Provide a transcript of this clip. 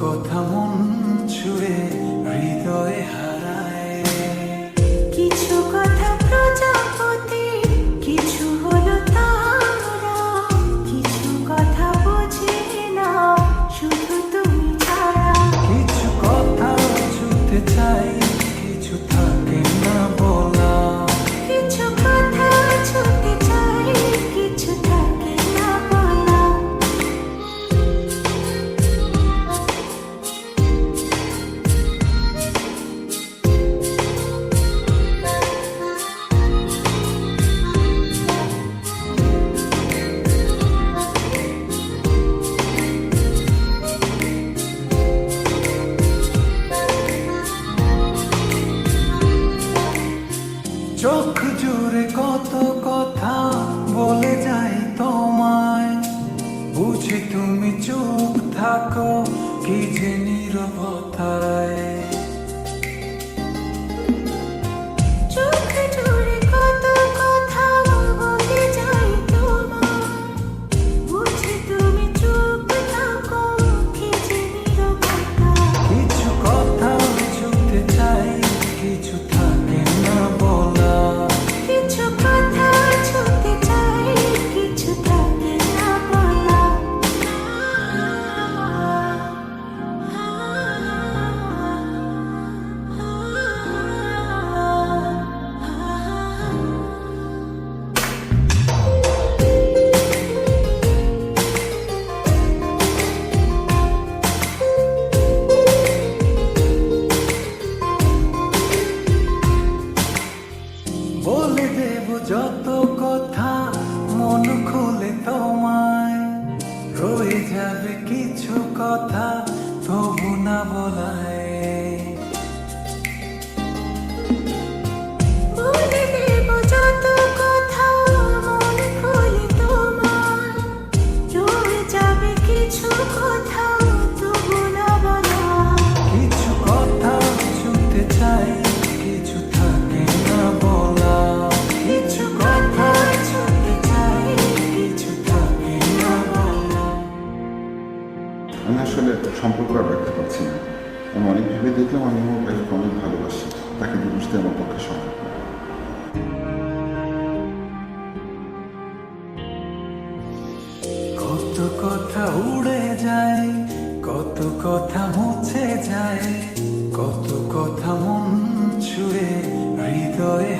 কথা মন ছুঁয়ে হৃদয়ে হারায়। কিছু কথা প্রজাপতি, কিছু হলো তারা, কিছু কথা বুঝি না শুধু তুমি ছাড়া। কিছু কথা ছুঁতে চাই, কিছু থাকে না বলা। কিছু কথা ছুঁতে চাই, কিছু থাকে না বলা। চোখ জুড়ে কত কথা বলে যাই তোমায়, বুঝি তুমি চুপ থাকো কি যে নীরবতায়। চোখ জুড়ে কত কথা বলে যাই তোমায়, বুঝি তুমি চুপ থাকো কি যে নীরবতা। কিছু কথা ছুঁতে চাই, কিছু থাকে না বলা। কিছু কথা ছুঁতে চাই, কিছু থাকে না বলা। বলে দেব যত কথা মন খুলে তোমায়, রয়ে যাবে কিছু কথা তবু না বলায়। বলে দেব যত কথা মন খুলে তোমায়, রয়ে যাবে কিছু কথা তবু না বলা। কিছু কথা শুনতে চাই, কিছু থাকে না বলা। কিছু কথা ছুঁতে চাই, কিছু থাকে না বলা। আমি আসলে সম্পর্কটা রাখতে পারছি না। আমি অনেক ভেবে দেখলাম আমি আমার ওয়াইফকে অনেক ভালোবাসি, তাকে বুঝতে আমার পক্ষে সম্ভব না। কত কথা উড়ে যায়, কত কথা মুছে যায়, কত কথা মন ছুঁয়ে হৃদয়ে